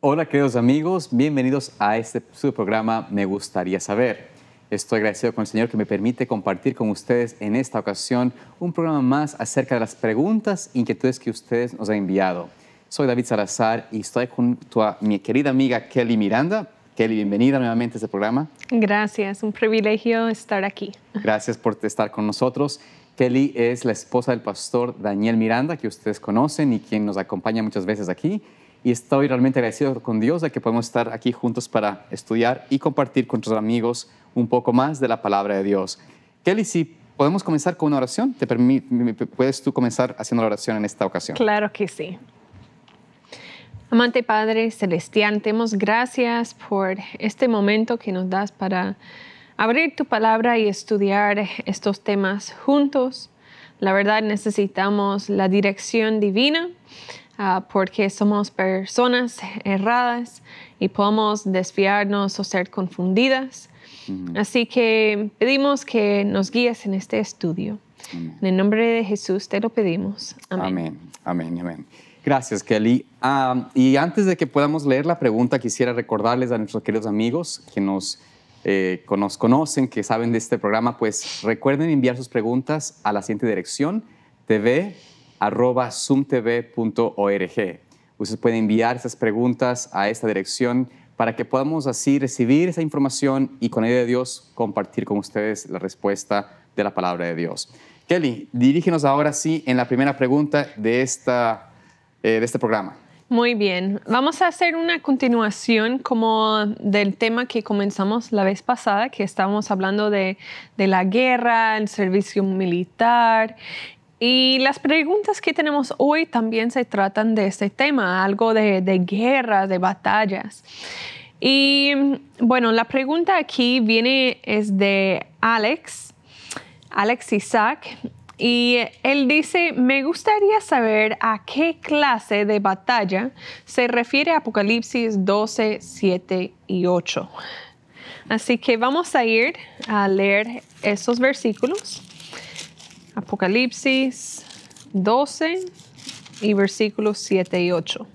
Hola queridos amigos, bienvenidos a su programa Me Gustaría Saber. Estoy agradecido con el Señor que me permite compartir con ustedes en esta ocasión un programa más acerca de las preguntas e inquietudes que ustedes nos han enviado. Soy David Salazar y estoy junto a mi querida amiga Kelly Miranda. Kelly, bienvenida nuevamente a este programa. Gracias, un privilegio estar aquí. Gracias por estar con nosotros. Kelly es la esposa del pastor Daniel Miranda, que ustedes conocen y quien nos acompaña muchas veces aquí. Y estoy realmente agradecido con Dios de que podemos estar aquí juntos para estudiar y compartir con nuestros amigos un poco más de la palabra de Dios. Kelly, si podemos comenzar con una oración, ¿puedes tú comenzar haciendo la oración en esta ocasión? Claro que sí. Amante Padre Celestial, te damos gracias por este momento que nos das para abrir tu palabra y estudiar estos temas juntos. La verdad necesitamos la dirección divina porque somos personas erradas y podemos desviarnos o ser confundidas. Así que pedimos que nos guíes en este estudio. En el nombre de Jesús te lo pedimos. Amén. Amén, amén. Gracias, Kelly. Y antes de que podamos leer la pregunta, quisiera recordarles a nuestros queridos amigos que nos conocen, que saben de este programa, pues recuerden enviar sus preguntas a la siguiente dirección: tv@zoomtv.org. Ustedes pueden enviar esas preguntas a esta dirección para que podamos así recibir esa información y con ayuda de Dios compartir con ustedes la respuesta de la palabra de Dios. Kelly, dirígenos ahora sí en la primera pregunta de este programa. Muy bien. Vamos a hacer una continuación como del tema que comenzamos la vez pasada, que estábamos hablando de la guerra, el servicio militar. Y las preguntas que tenemos hoy también se tratan de este tema, algo de guerra, de batallas. Y bueno, la pregunta aquí es de Alex Isaac. Y él dice, me gustaría saber a qué clase de batalla se refiere Apocalipsis 12, 7 y 8. Así que vamos a ir a leer esos versículos. Apocalipsis 12 y versículos 7 y 8.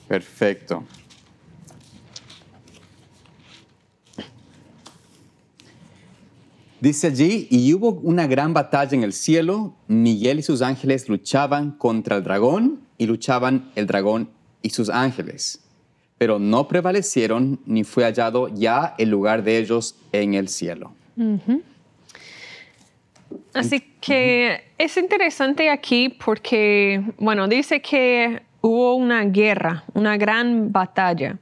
Perfecto. Dice allí, y hubo una gran batalla en el cielo, Miguel y sus ángeles luchaban contra el dragón, y luchaban el dragón y sus ángeles, pero no prevalecieron, ni fue hallado ya el lugar de ellos en el cielo. Así que es interesante aquí porque, bueno, dice que hubo una guerra, una gran batalla.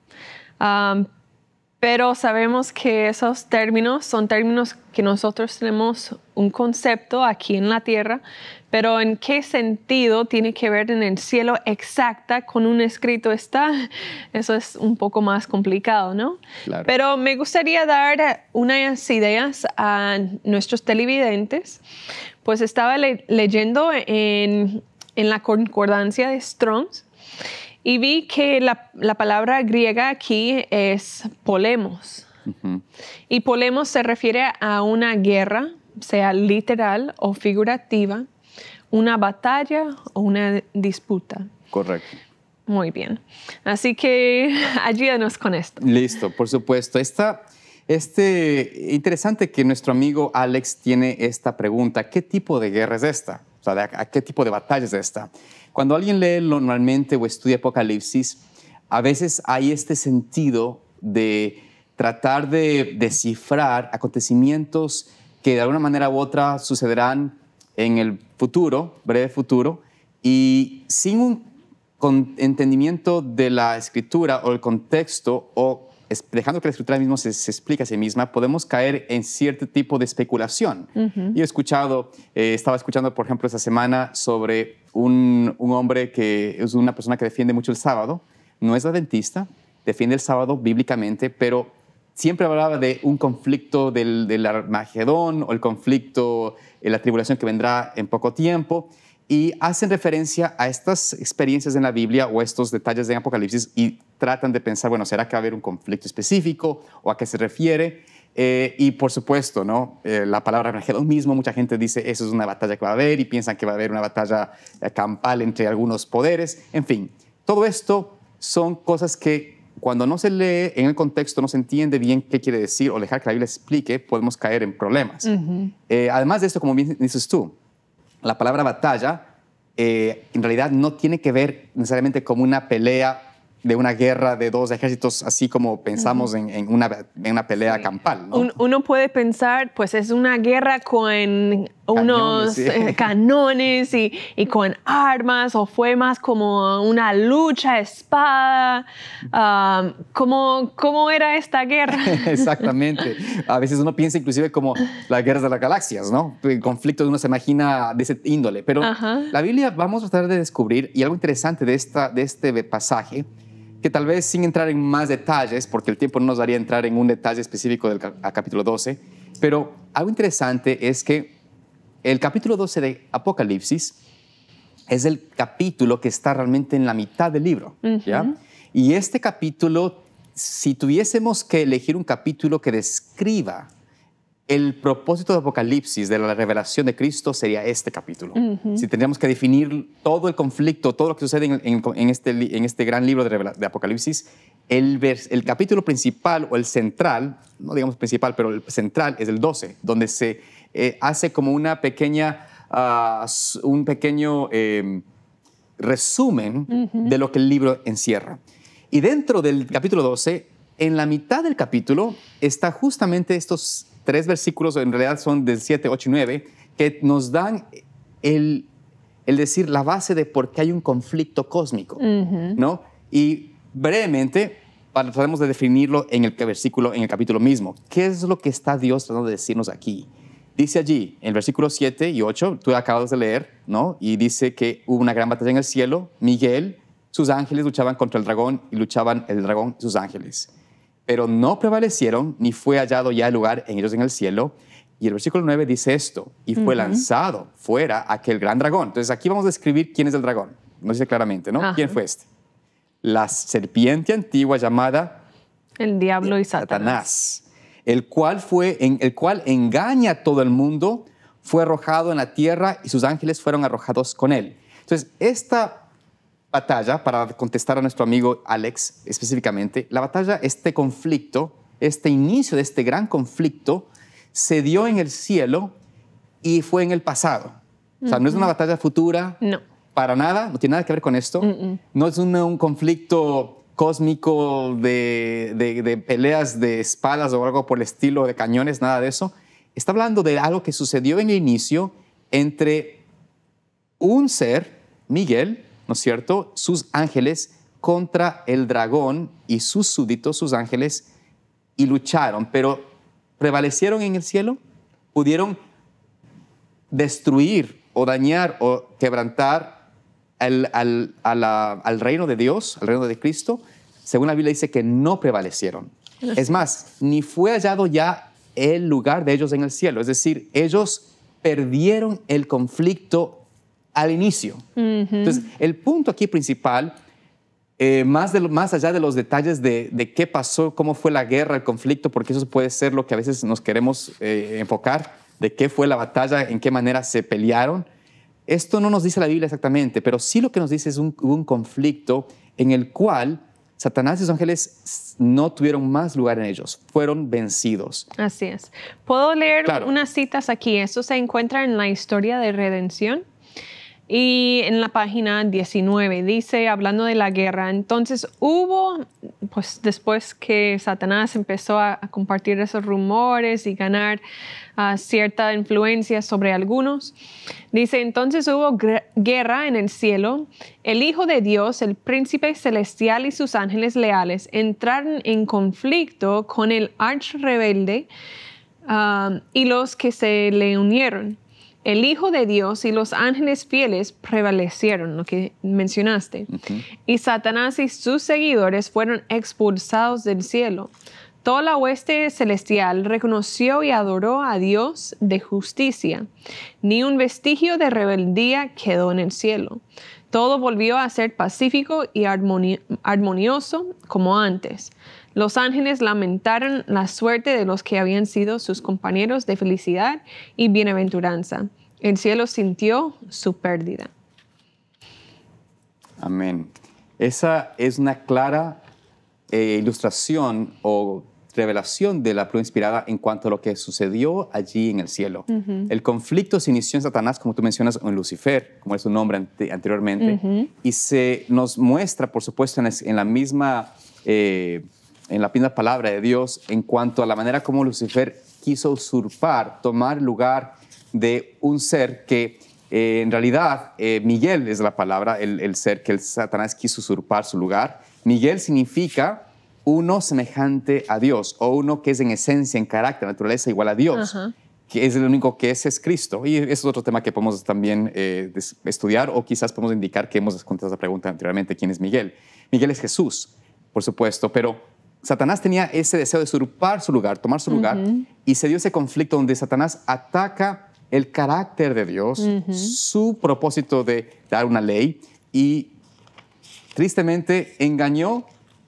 Pero sabemos que esos términos son términos que nosotros tenemos un concepto aquí en la tierra, pero en qué sentido tiene que ver en el cielo exacta con un escrito está, eso es un poco más complicado, ¿no? Claro. Pero me gustaría dar unas ideas a nuestros televidentes, pues estaba leyendo en la concordancia de Strong's, y vi que la palabra griega aquí es polemos. Y polemos se refiere a una guerra, sea literal o figurativa, una batalla o una disputa. Correcto. Muy bien. Así que ayúdanos con esto. Listo, por supuesto. Interesante que nuestro amigo Alex tiene esta pregunta. ¿Qué tipo de guerra es esta? O sea, ¿a qué tipo de batalla es esta? Cuando alguien lee normalmente o estudia Apocalipsis, a veces hay este sentido de tratar de descifrar acontecimientos que de alguna manera u otra sucederán en el futuro, breve futuro, y sin un entendimiento de la Escritura o el contexto, o dejando que la Escritura misma se explique a sí misma, podemos caer en cierto tipo de especulación. Yo estaba escuchando, por ejemplo, esta semana sobre un hombre que es una persona que defiende mucho el sábado, no es adventista, defiende el sábado bíblicamente, pero siempre hablaba de un conflicto del Armagedón o el conflicto, la tribulación que vendrá en poco tiempo, y hacen referencia a estas experiencias en la Biblia o estos detalles de Apocalipsis y tratan de pensar, bueno, ¿será que va a haber un conflicto específico o a qué se refiere? Y por supuesto, ¿no? La palabra Armagedón mismo, mucha gente dice eso es una batalla que va a haber y piensan que va a haber una batalla campal entre algunos poderes. En fin, todo esto son cosas que cuando no se lee en el contexto, no se entiende bien qué quiere decir o dejar que la Biblia explique, podemos caer en problemas. Además de esto, como bien dices tú, la palabra batalla en realidad no tiene que ver necesariamente como una pelea de una guerra de dos ejércitos, así como pensamos en una pelea campal, ¿no? Uno puede pensar, pues es una guerra con unos canones y con armas, o fue más como una lucha, espada. ¿Cómo era esta guerra? Exactamente. A veces uno piensa inclusive como las guerras de las galaxias, ¿no? El conflicto uno se imagina de ese índole. Pero la Biblia vamos a tratar de descubrir, y algo interesante de este pasaje, que tal vez sin entrar en más detalles, porque el tiempo no nos daría entrar en un detalle específico del capítulo 12, pero algo interesante es que el capítulo 12 de Apocalipsis es el capítulo que está realmente en la mitad del libro, ¿ya? Y este capítulo, si tuviésemos que elegir un capítulo que describa el propósito de Apocalipsis, de la revelación de Cristo, sería este capítulo. Si tendríamos que definir todo el conflicto, todo lo que sucede en este gran libro de Apocalipsis, el capítulo principal o el central, no digamos principal, pero el central es el 12, donde se hace como un pequeño resumen de lo que el libro encierra. Y dentro del capítulo 12, en la mitad del capítulo, está justamente estos 3 versículos, en realidad son del 7, 8 y 9, que nos dan el decir la base de por qué hay un conflicto cósmico, ¿no? Y brevemente tratamos de definirlo en el capítulo mismo. ¿Qué es lo que está Dios tratando de decirnos aquí? Dice allí, en el versículo 7 y 8, tú acabas de leer, ¿no? Y dice que hubo una gran batalla en el cielo. Miguel, sus ángeles luchaban contra el dragón y luchaban el dragón y sus ángeles. Pero no prevalecieron, ni fue hallado ya el lugar en ellos en el cielo. Y el versículo 9 dice esto, y fue lanzado fuera aquel gran dragón. Entonces aquí vamos a describir quién es el dragón. No dice claramente, ¿no? ¿Quién fue este? La serpiente antigua llamada el diablo y Satanás. El cual engaña a todo el mundo, fue arrojado en la tierra y sus ángeles fueron arrojados con él. Entonces, esta batalla, para contestar a nuestro amigo Alex específicamente, la batalla, este conflicto, este inicio de este gran conflicto, se dio en el cielo y fue en el pasado. O sea, no es una batalla futura. No. Para nada, no tiene nada que ver con esto. No es un conflicto cósmico de peleas de espadas o algo por el estilo, de cañones, nada de eso. Está hablando de algo que sucedió en el inicio entre un ser, Miguel, ¿no es cierto?, sus ángeles contra el dragón y sus súbditos, sus ángeles, y lucharon, pero prevalecieron en el cielo, pudieron destruir o dañar o quebrantar al reino de Dios, al reino de Cristo. Según la Biblia dice que no prevalecieron. Es más, ni fue hallado ya el lugar de ellos en el cielo. Es decir, ellos perdieron el conflicto al inicio. Entonces, el punto aquí principal, más allá de los detalles de qué pasó, cómo fue la guerra, el conflicto, porque eso puede ser lo que a veces nos queremos enfocar, de qué fue la batalla, en qué manera se pelearon. Esto no nos dice la Biblia exactamente, pero sí lo que nos dice es un conflicto en el cual Satanás y sus ángeles no tuvieron más lugar en ellos, fueron vencidos. Así es. ¿Puedo leer unas citas aquí? Esto se encuentra en la historia de redención. Y en la página 19 dice, hablando de la guerra, entonces hubo, pues después que Satanás empezó a compartir esos rumores y ganar cierta influencia sobre algunos, dice, entonces hubo guerra en el cielo, el Hijo de Dios, el príncipe celestial y sus ángeles leales entraron en conflicto con el archrebelde y los que se le unieron. El Hijo de Dios y los ángeles fieles prevalecieron, lo que mencionaste. Y Satanás y sus seguidores fueron expulsados del cielo. Toda la hueste celestial reconoció y adoró a Dios de justicia. Ni un vestigio de rebeldía quedó en el cielo. Todo volvió a ser pacífico y armonioso como antes. Los ángeles lamentaron la suerte de los que habían sido sus compañeros de felicidad y bienaventuranza. El cielo sintió su pérdida. Amén. Esa es una clara ilustración o revelación de la prueba inspirada en cuanto a lo que sucedió allí en el cielo. El conflicto se inició en Satanás, como tú mencionas, o en Lucifer, como es su nombre anteriormente, y se nos muestra, por supuesto, en la misma palabra de Dios en cuanto a la manera como Lucifer quiso usurpar, tomar lugar de un ser que en realidad Miguel es la palabra, el ser que el Satanás quiso usurpar su lugar. Miguel significa uno semejante a Dios, o uno que es en esencia, en carácter, naturaleza igual a Dios, que es el único que es Cristo. Y ese es otro tema que podemos también estudiar, o quizás podemos indicar que hemos contestado esa pregunta anteriormente, ¿quién es Miguel? Miguel es Jesús, por supuesto, pero Satanás tenía ese deseo de usurpar su lugar, tomar su lugar, y se dio ese conflicto donde Satanás ataca el carácter de Dios, su propósito de dar una ley, y tristemente engañó,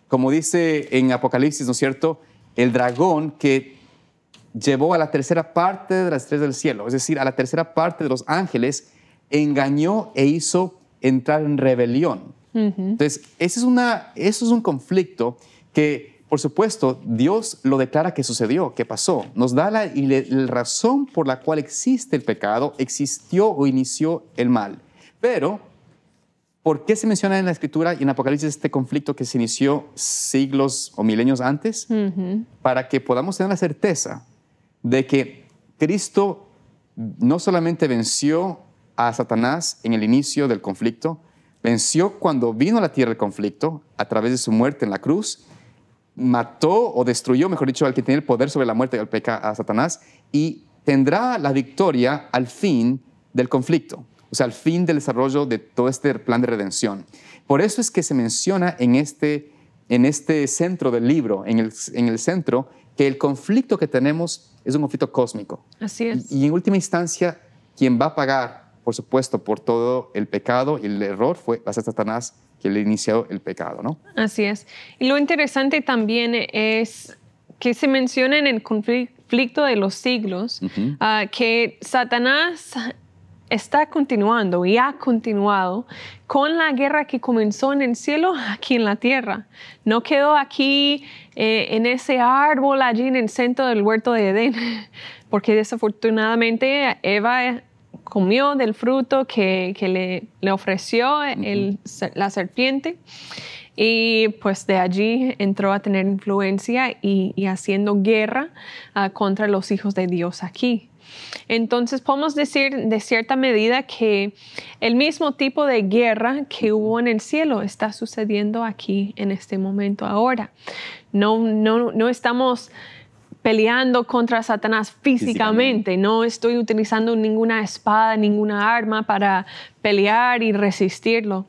como dice en Apocalipsis, ¿no es cierto?, el dragón que llevó a la tercera parte de las estrellas del cielo, es decir, a la tercera parte de los ángeles, engañó e hizo entrar en rebelión. Entonces, eso es un conflicto que, por supuesto, Dios lo declara que sucedió, que pasó. Nos da la razón por la cual existe el pecado, existió o inició el mal. Pero ¿por qué se menciona en la Escritura y en Apocalipsis este conflicto que se inició siglos o milenios antes? Para que podamos tener la certeza de que Cristo no solamente venció a Satanás en el inicio del conflicto, venció cuando vino a la tierra el conflicto a través de su muerte en la cruz, mató o destruyó, mejor dicho, al que tenía el poder sobre la muerte y el pecado, a Satanás, y tendrá la victoria al fin del conflicto. O sea, al fin del desarrollo de todo este plan de redención. Por eso es que se menciona en este centro del libro, en el centro, que el conflicto que tenemos es un conflicto cósmico. Así es. Y en última instancia, quien va a pagar, por supuesto, por todo el pecado y el error va a ser Satanás, que le inició el pecado, ¿no? Así es. Y lo interesante también es que se menciona en el conflicto de los siglos que Satanás está continuando y ha continuado con la guerra que comenzó en el cielo aquí en la tierra. No quedó aquí en ese árbol allí en el centro del huerto de Edén, porque desafortunadamente Eva comió del fruto que le ofreció la serpiente, y pues de allí entró a tener influencia y haciendo guerra contra los hijos de Dios aquí. Entonces podemos decir de cierta medida que el mismo tipo de guerra que hubo en el cielo está sucediendo aquí en este momento ahora. No estamos peleando contra Satanás físicamente. No estoy utilizando ninguna espada, ninguna arma para pelear y resistirlo.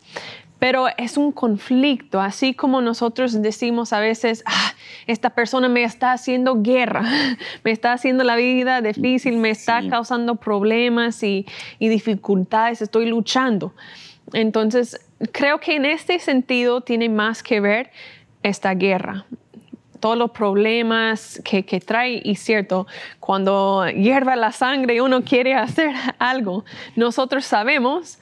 Pero es un conflicto, así como nosotros decimos a veces, esta persona me está haciendo guerra, me está haciendo la vida difícil, me está causando problemas y dificultades, estoy luchando. Entonces, creo que en este sentido tiene más que ver esta guerra. Todos los problemas que trae, y cierto, cuando hierve la sangre y uno quiere hacer algo, nosotros sabemos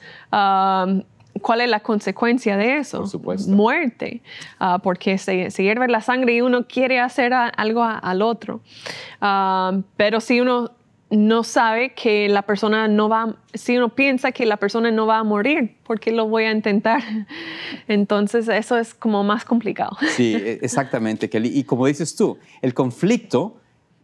¿cuál es la consecuencia de eso? Por supuesto. Muerte, porque se hierve la sangre y uno quiere hacer algo al otro. Pero si uno no sabe que la persona no va, si uno piensa que la persona no va a morir, ¿por qué lo voy a intentar? Entonces eso es como más complicado. Sí, exactamente, Kelly. Y como dices tú, el conflicto,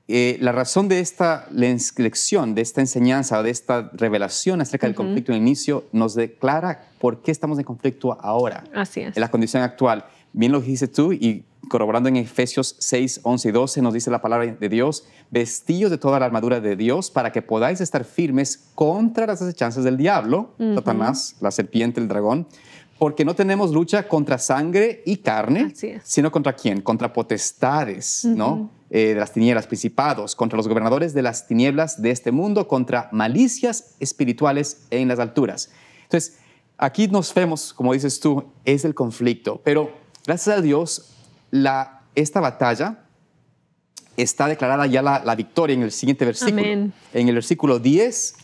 la razón de esta lección, de esta enseñanza, de esta revelación acerca del conflicto en el inicio, nos declara por qué estamos en conflicto ahora. Así es. En la condición actual. Bien lo dijiste tú, y corroborando en Efesios 6, 11 y 12, nos dice la palabra de Dios: vestíos de toda la armadura de Dios para que podáis estar firmes contra las acechanzas del diablo, Satanás, la serpiente, el dragón, porque no tenemos lucha contra sangre y carne, sino contra ¿quién? Contra potestades, ¿no? De las tinieblas, principados, contra los gobernadores de las tinieblas de este mundo, contra malicias espirituales en las alturas. Entonces, aquí nos vemos, como dices tú, es el conflicto, pero gracias a Dios, la esta batalla está declarada ya la victoria en el siguiente versículo. Amén. En el versículo 10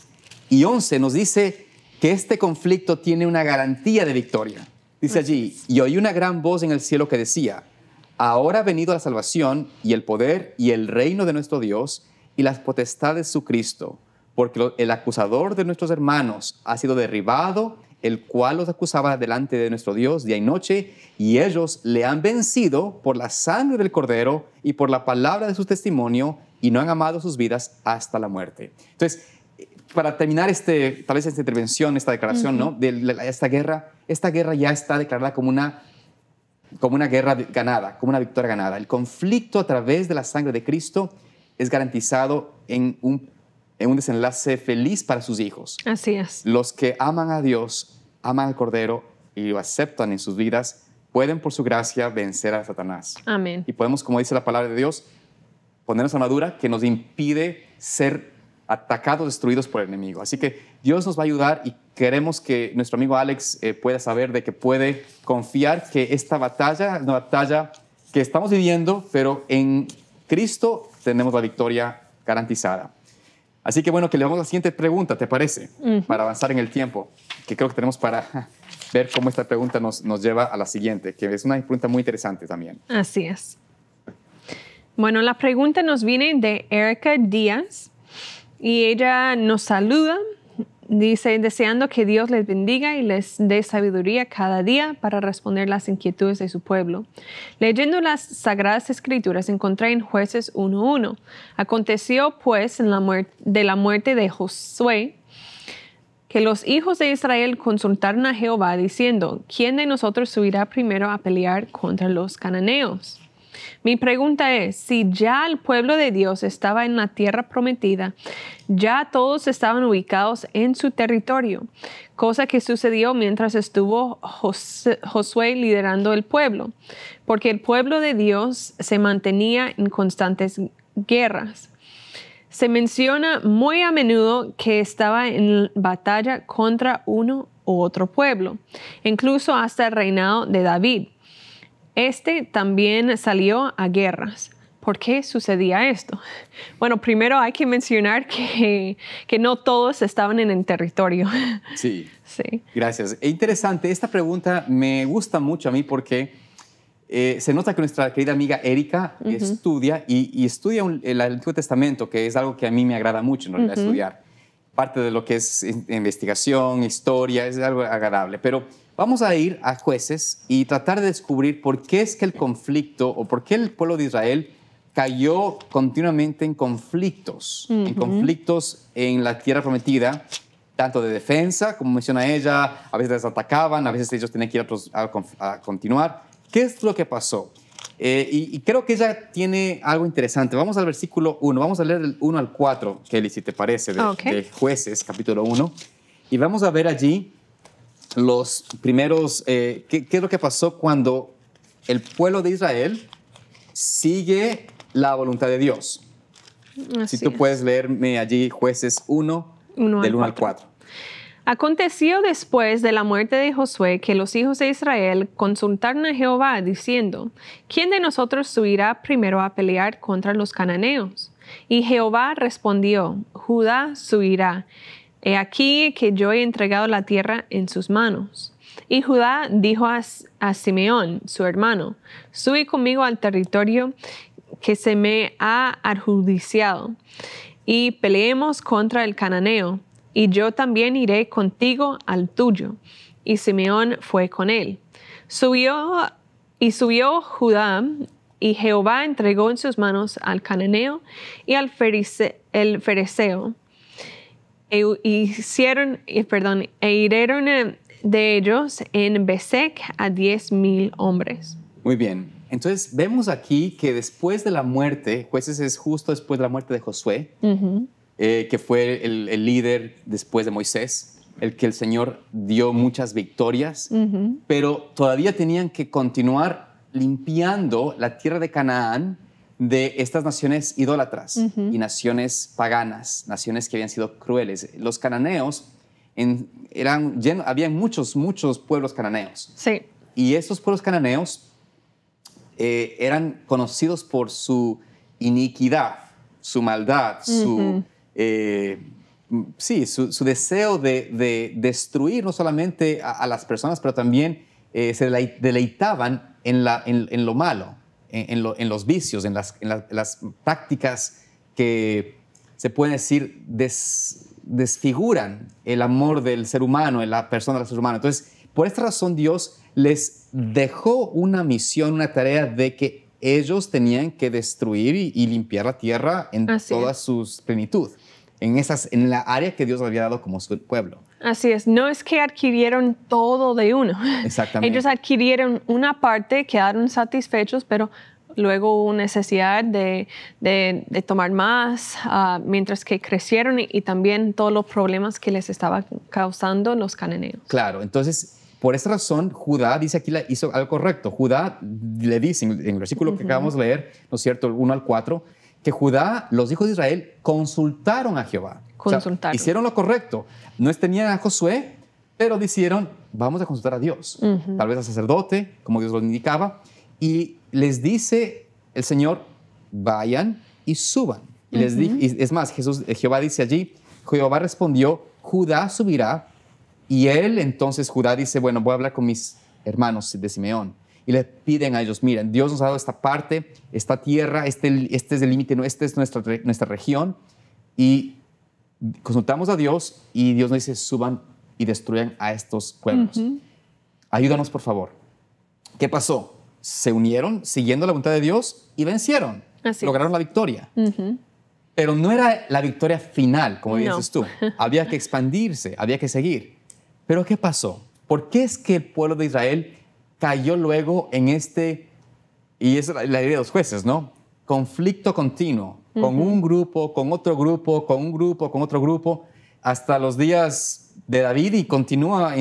y 11 nos dice que este conflicto tiene una garantía de victoria. Dice allí, y oí una gran voz en el cielo que decía, ahora ha venido la salvación y el poder y el reino de nuestro Dios y las potestades de su Cristo, porque el acusador de nuestros hermanos ha sido derribado, el cual los acusaba delante de nuestro Dios día y noche, y ellos le han vencido por la sangre del Cordero y por la palabra de su testimonio, y no han amado sus vidas hasta la muerte. Entonces, para terminar tal vez esta intervención, esta declaración, ¿no? de esta guerra ya está declarada como una guerra ganada, como una victoria ganada. El conflicto a través de la sangre de Cristo es garantizado en un desenlace feliz para sus hijos. Así es. Los que aman a Dios, aman al Cordero y lo aceptan en sus vidas, pueden por su gracia vencer a Satanás. Amén. Y podemos, como dice la palabra de Dios, ponernos armadura que nos impide ser atacados, destruidos por el enemigo. Así que Dios nos va a ayudar y queremos que nuestro amigo Alex pueda saber de que puede confiar que esta batalla es una batalla que estamos viviendo, pero en Cristo tenemos la victoria garantizada. Así que bueno, que le vamos a la siguiente pregunta, ¿te parece? Para avanzar en el tiempo, que creo que tenemos para ver cómo esta pregunta nos lleva a la siguiente, que es una pregunta muy interesante también. Así es. Bueno, la pregunta nos viene de Erika Díaz y ella nos saluda. Dice, deseando que Dios les bendiga y les dé sabiduría cada día para responder las inquietudes de su pueblo. Leyendo las Sagradas Escrituras, encontré en Jueces 1:1. Aconteció, pues, de la muerte de Josué, que los hijos de Israel consultaron a Jehová, diciendo, ¿quién de nosotros subirá primero a pelear contra los cananeos? Mi pregunta es, si ya el pueblo de Dios estaba en la tierra prometida, ya todos estaban ubicados en su territorio, cosa que sucedió mientras estuvo Josué liderando el pueblo, porque el pueblo de Dios se mantenía en constantes guerras. Se menciona muy a menudo que estaba en batalla contra uno u otro pueblo, incluso hasta el reinado de David. Este también salió a guerras. ¿Por qué sucedía esto? Bueno, primero hay que mencionar que no todos estaban en el territorio. Sí. Sí. Gracias. Es interesante. Esta pregunta me gusta mucho a mí porque se nota que nuestra querida amiga Erika estudia y estudia el Antiguo Testamento, que es algo que a mí me agrada mucho en realidad estudiar. Parte de lo que es investigación, historia, es algo agradable. Pero vamos a ir a Jueces y tratar de descubrir por qué es que el conflicto o por qué el pueblo de Israel cayó continuamente en conflictos en la tierra prometida, tanto de defensa, como menciona ella, a veces les atacaban, a veces ellos tenían que ir a continuar. ¿Qué es lo que pasó? Y creo que ella tiene algo interesante. Vamos al versículo 1, vamos a leer del 1 al 4, Kelly, si te parece, de Jueces, capítulo 1. Y vamos a ver allí los primeros, qué es lo que pasó cuando el pueblo de Israel sigue la voluntad de Dios. Así si tú puedes leerme allí Jueces 1, del 1 al 4. Aconteció después de la muerte de Josué que los hijos de Israel consultaron a Jehová diciendo, ¿quién de nosotros subirá primero a pelear contra los cananeos? Y Jehová respondió, Judá subirá. He aquí que yo he entregado la tierra en sus manos. Y Judá dijo a Simeón, su hermano, sube conmigo al territorio que se me ha adjudiciado, y peleemos contra el cananeo, y yo también iré contigo al tuyo. Y Simeón fue con él. Subió Judá, y Jehová entregó en sus manos al cananeo y al fereceo. E hirieron de ellos en Besek a 10,000 hombres. Muy bien. Entonces vemos aquí que después de la muerte, Jueces es justo después de la muerte de Josué, que fue el líder después de Moisés, el que el Señor dio muchas victorias, pero todavía tenían que continuar limpiando la tierra de Canaán de estas naciones idólatras y naciones paganas, naciones que habían sido crueles. Los cananeos, había muchos pueblos cananeos. Sí. Y esos pueblos cananeos eran conocidos por su iniquidad, su maldad, su deseo de destruir no solamente a las personas, pero también se deleitaban en lo malo, en los vicios, en las prácticas que se pueden decir desfiguran el amor del ser humano, en la persona del ser humano. Entonces, por esta razón Dios les dejó una misión, una tarea de que ellos tenían que destruir y limpiar la tierra en toda su plenitud, en la área que Dios había dado como su pueblo. Así es, no es que adquirieron todo de uno. Exactamente. Ellos adquirieron una parte, quedaron satisfechos, pero luego hubo necesidad de tomar más, mientras que crecieron y también todos los problemas que les estaban causando los cananeos. Claro, entonces, por esta razón, Judá dice aquí, hizo algo correcto. Judá le dice en el versículo que acabamos de leer, ¿no es cierto?, el 1 al 4, que Judá, los hijos de Israel, consultaron a Jehová. Consultaron. O sea, hicieron lo correcto. No tenían a Josué, pero decidieron, vamos a consultar a Dios. Tal vez al sacerdote, como Dios lo indicaba. Y les dice el Señor, vayan y suban. Y les es más, Jehová dice allí, Jehová respondió, Judá subirá. Y Judá dice, bueno, voy a hablar con mis hermanos de Simeón. Y le piden a ellos, miren, Dios nos ha dado esta parte, esta tierra, este es el límite, esta es nuestra región. Y consultamos a Dios y Dios nos dice, suban y destruyan a estos pueblos. Ayúdanos, por favor. ¿Qué pasó? Se unieron siguiendo la voluntad de Dios y vencieron. Lograron la victoria. Pero no era la victoria final, como dices tú. Había que expandirse, había que seguir. Pero ¿qué pasó? ¿Por qué es que el pueblo de Israel cayó luego en y es la idea de los jueces, ¿no? Conflicto continuo, con un grupo, con otro grupo, con un grupo, con otro grupo, hasta los días de David y continúa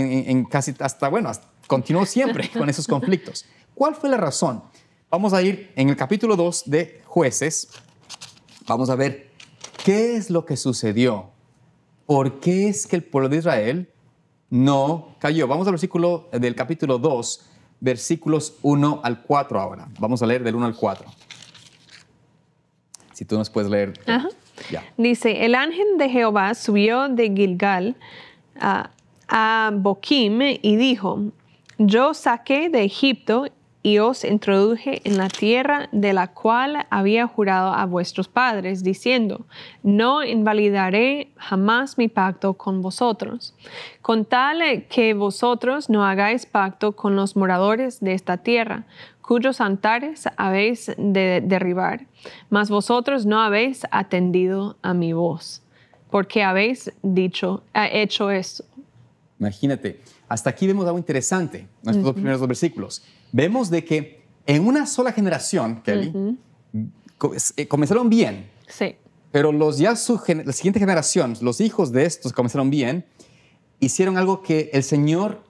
continuó siempre con esos conflictos. ¿Cuál fue la razón? Vamos a ir en el capítulo 2 de Jueces, vamos a ver qué es lo que sucedió, por qué es que el pueblo de Israel no cayó. Vamos al versículo del capítulo 2, versículos 1 al 4 ahora. Vamos a leer del 1 al 4. Si tú nos puedes leer. Ya. Dice, el ángel de Jehová subió de Gilgal a Boquim y dijo, yo saqué de Egipto y os introduje en la tierra de la cual había jurado a vuestros padres, diciendo, no invalidaré jamás mi pacto con vosotros, con tal que vosotros no hagáis pacto con los moradores de esta tierra, cuyos altares habéis de derribar, mas vosotros no habéis atendido a mi voz, porque habéis hecho eso. Imagínate, hasta aquí vemos algo interesante en estos dos primeros versículos. Vemos de que en una sola generación, Kelly, comenzaron bien. Sí. Pero la siguiente generación, los hijos de estos comenzaron bien, hicieron algo que el Señor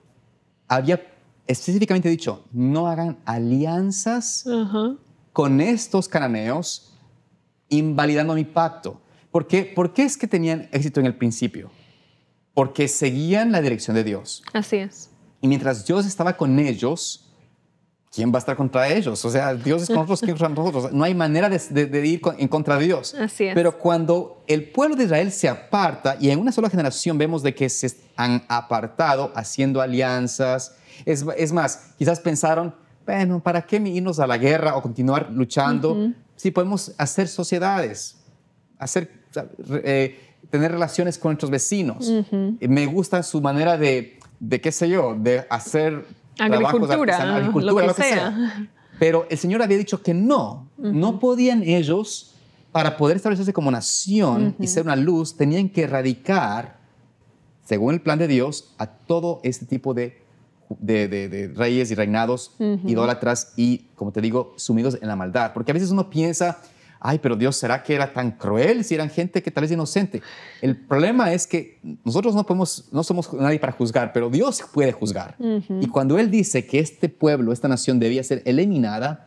había específicamente dicho, no hagan alianzas con estos cananeos, invalidando mi pacto. ¿Por qué es que tenían éxito en el principio? Porque seguían la dirección de Dios. Así es. Y mientras Dios estaba con ellos, ¿quién va a estar contra ellos? O sea, Dios es con nosotros, ¿quién es contra nosotros? No hay manera de ir en contra de Dios. Así es. Pero cuando el pueblo de Israel se aparta, y en una sola generación vemos de que se han apartado haciendo alianzas. Es más, quizás pensaron, bueno, ¿para qué irnos a la guerra o continuar luchando? Si podemos hacer sociedades, tener relaciones con nuestros vecinos. Me gusta su manera de qué sé yo, de hacer agricultura, lo que sea. Pero el Señor había dicho que no podían ellos, para poder establecerse como nación y ser una luz, tenían que erradicar, según el plan de Dios, a todo este tipo de reyes y reinados idólatras y, como te digo, sumidos en la maldad. Porque a veces uno piensa, ay, pero Dios, ¿será que era tan cruel si eran gente que tal vez inocente? El problema es que nosotros no somos nadie para juzgar, pero Dios puede juzgar. Y cuando Él dice que este pueblo, esta nación debía ser eliminada.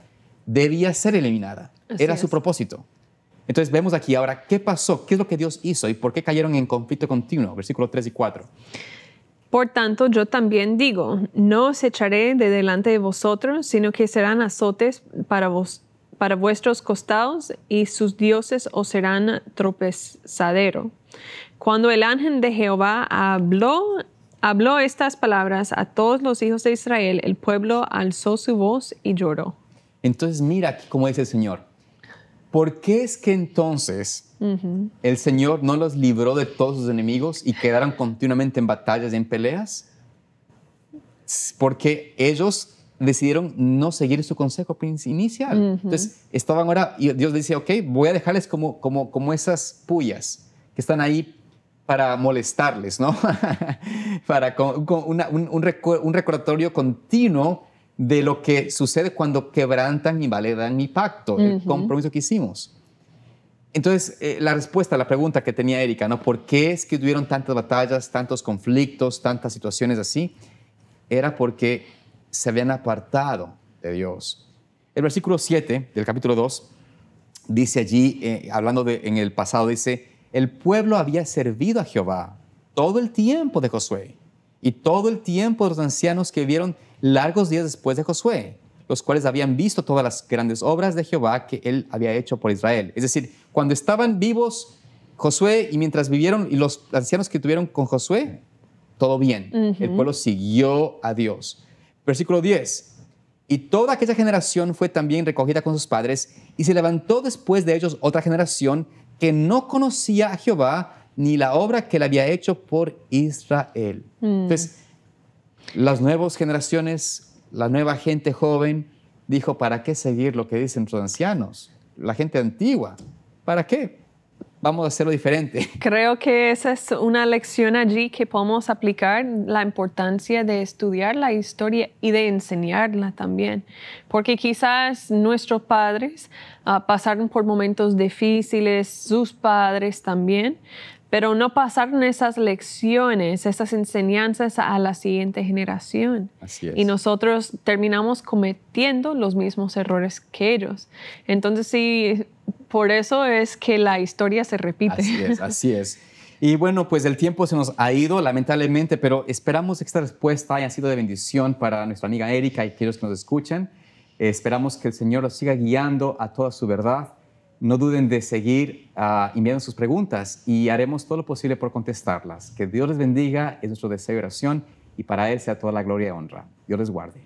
Era su propósito. Entonces vemos aquí ahora qué pasó, qué es lo que Dios hizo y por qué cayeron en conflicto continuo. Versículos 3 y 4. Por tanto, yo también digo, no os echaré de delante de vosotros, sino que serán azotes para vuestros costados, y sus dioses os serán tropezadero. Cuando el ángel de Jehová habló estas palabras a todos los hijos de Israel, el pueblo alzó su voz y lloró. Entonces mira aquí cómo dice el Señor. ¿Por qué es que entonces el Señor no los libró de todos sus enemigos y quedaron continuamente en batallas y en peleas? Porque ellos decidieron no seguir su consejo inicial. Entonces estaban ahora, y Dios decía, ok, voy a dejarles como esas pullas que están ahí para molestarles, ¿no? Para un recordatorio continuo de lo que sucede cuando quebrantan y validan mi pacto, el compromiso que hicimos. Entonces, la respuesta a la pregunta que tenía Erika, ¿no? ¿Por qué es que tuvieron tantas batallas, tantos conflictos, tantas situaciones así? Era porque se habían apartado de Dios. El versículo 7 del capítulo 2 dice allí, hablando en el pasado, dice, el pueblo había servido a Jehová todo el tiempo de Josué y todo el tiempo de los ancianos que vivieron largos días después de Josué, los cuales habían visto todas las grandes obras de Jehová que él había hecho por Israel. Es decir, cuando estaban vivos Josué y mientras vivieron, y los ancianos que tuvieron con Josué, todo bien. El pueblo siguió a Dios. Versículo 10. Y toda aquella generación fue también recogida con sus padres, y se levantó después de ellos otra generación que no conocía a Jehová ni la obra que él había hecho por Israel. Entonces, las nuevas generaciones, la nueva gente joven, dijo, ¿para qué seguir lo que dicen los ancianos? La gente antigua, ¿para qué? Vamos a hacerlo diferente. Creo que esa es una lección allí que podemos aplicar, la importancia de estudiar la historia y de enseñarla también. Porque quizás nuestros padres pasaron por momentos difíciles, sus padres también, pero no pasaron esas lecciones, esas enseñanzas a la siguiente generación. Así es. Y nosotros terminamos cometiendo los mismos errores que ellos. Entonces, sí, por eso es que la historia se repite. Así es, así es. Y bueno, pues el tiempo se nos ha ido, lamentablemente, pero esperamos que esta respuesta haya sido de bendición para nuestra amiga Erika y aquellos que nos escuchan. Esperamos que el Señor los siga guiando a toda su verdad. No duden de seguir enviando sus preguntas y haremos todo lo posible por contestarlas. Que Dios les bendiga, es nuestro deseo y oración, y para Él sea toda la gloria y honra. Dios les guarde.